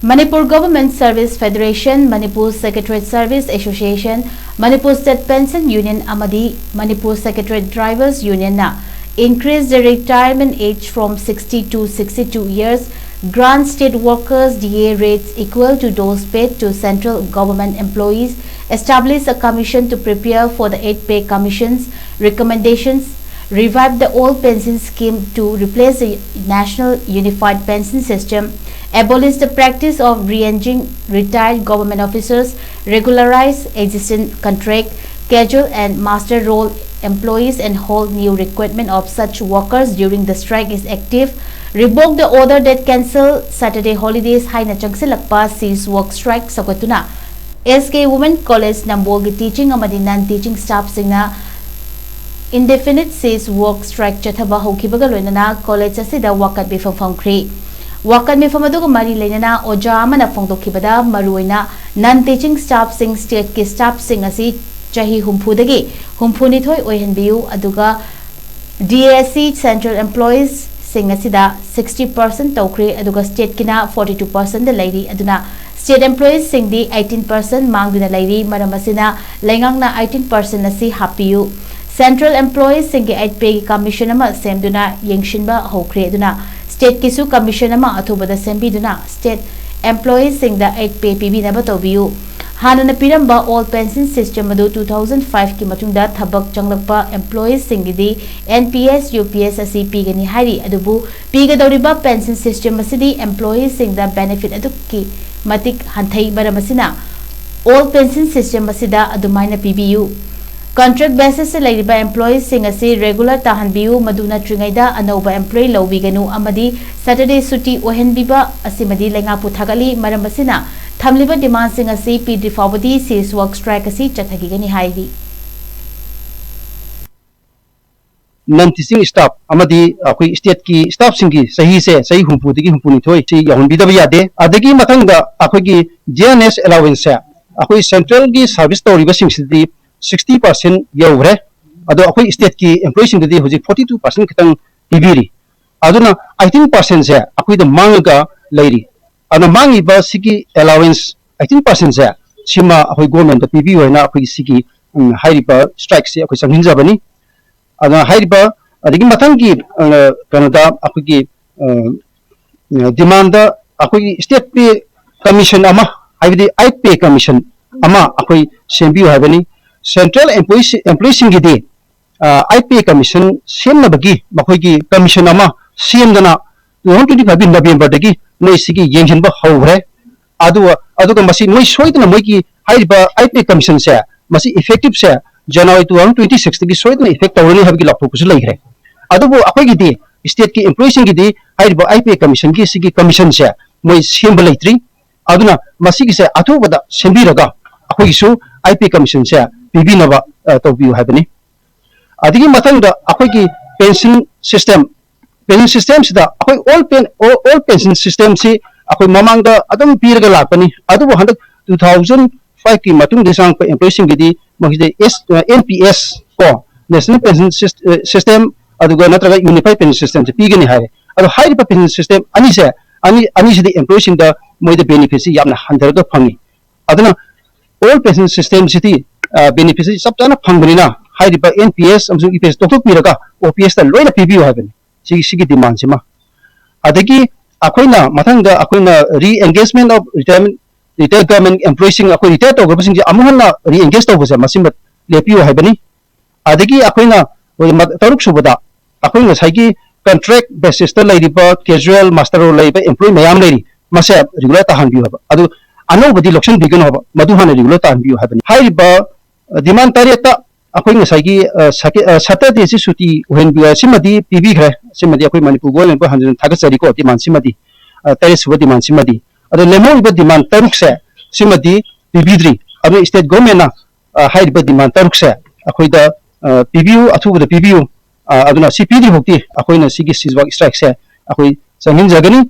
Manipur Government Service Federation, Manipur Secretariat Service Association, Manipur State Pension Union AMADI, Manipur Secretariat Drivers Union na increase the retirement age from 60 to 62 years, grant state workers DA rates equal to those paid to central government employees, establish a commission to prepare for the 8 pay commission's recommendations, revive the old pension scheme to replace the National Unified Pension System, abolish the practice of re-engaging retired government officers, regularize existing contract, casual and master role employees and hold new recruitment of such workers during the strike is active, revoke the order that cancel Saturday holidays HAINA CHANGSHINLAKPA cease work strike SOUGATTUNA. SK Women College NAMBOL teaching amadi non-teaching staff SINGNA INDEFINITE cease work strike CHATHABA HOUKHIBAGA LOINANA college asida WAKAT PHAMKHRE. WAKAT MEEPHAM aduga mari leinana oja amana phongdokhibada maruina non-teaching staff sing state ki staff sing asi chahi humphudagi humphunithoi oihanbiu aduga DAC central employees sing asida 60% tawkhre aduga state kina 42% da lairi aduna state employees sing di 18% mangduna lairi maram asina laingangna 18% asi hapiu central employees sing 8 pay commission ama semduna yengshinba hokre aduna state kisu commission ama athubada sembiduna state employees sing the 8 pay pb naba tobiu hanana piramba all pension system adu 2005 ki matungda thabak changlakpa employees singidi NPS UPS asi pigani hari adubu pigadoriba pension system asidi employees sing the benefit adu ki matik hanthai baramasina all pension system asida adumaina pbu contract basis se laiba employees sing asi regular tahanbiu maduna tringaida anoba employee lobiganu amadi Saturday suti ohenbiba asimadi lenga puthagali maramasina thamliba demand sing asi pd fawadi cease work strike asi chathagigani hairi non-teaching staff amadi akoi state ki staff singi sahi humpu digi humpuni thoi si yahun bidaba yade adagi mathangda akoi gi GNS allowance akoi central gi service toriba singsi 60% yawre ado akoi state ki employees sing di hoji 42% kitang tibiri aduna 18% se akoi da manga lairi ana mangi ba sigi allowance 18% se sima akoi government da pb hoina akoi sigi hairiba strike se akoi sanghin jabani ana hairiba adigi mathangi kanada akoi gi demand da akoi state pay commission ama haibidi 8 pay commission ama akoi sembi habani central employees sing di IP commission semna bagi makhoi gi commission ama semdana 2025 November dagi noi sigi yenghin ba hawre adu masi noi soidna moi gi haiba IP commission se masi effective se January 2026 dagi soidna effect tawrani habgi laptop su laigre adu bo akoi gi di state ki employees sing di haiba IP commission gi sigi commission se moi semba laitri aduna masi gi se athu bada sembiraga akoi su IP commission se PB naba tobiu habani adigi mathangda akoi ki pension system sida akoi all pension system si akoi mamangda adam pirga lakpani adu handak 2005 ki matung desang pa employees ngidi magide NPS ko national pension system aduga natraga unified pension system se pigani hare adu high pension system ani se di employees da moida benefits yamna handarga phangi aduna all pension system city benefits sabjana phangbani na hairiba NPS amsu EPS totok piraga OPS ta loina PBU habani sigi demand sima adagi akoina mathangda akoina re-engagement of retired government employees sing akoi retired tawga sing amuhanna re-engage tawba masimat lepiu habani adagi akoina taruk subada akoina saigi contract basis ta lairiba casual master role laiba employee mayam lairi masa regular ta hanbiu haba adu anobadi loction bigan haba madu hana regular ta hanbiu habani hairiba demand tareta akoi ngasagi Saturday si suti ohenbiu simadi PB khre simadi akoi Manipur government ba hanjun thagachari ko demand simadi taris wa demand simadi adu lemo iba demand taruk se simadi PB3 adu state government na hairiba demand taruk se akoi da PBU athu da PBU aduna CPD hokti akoi na sigi sizwak strike se akoi sangin jagani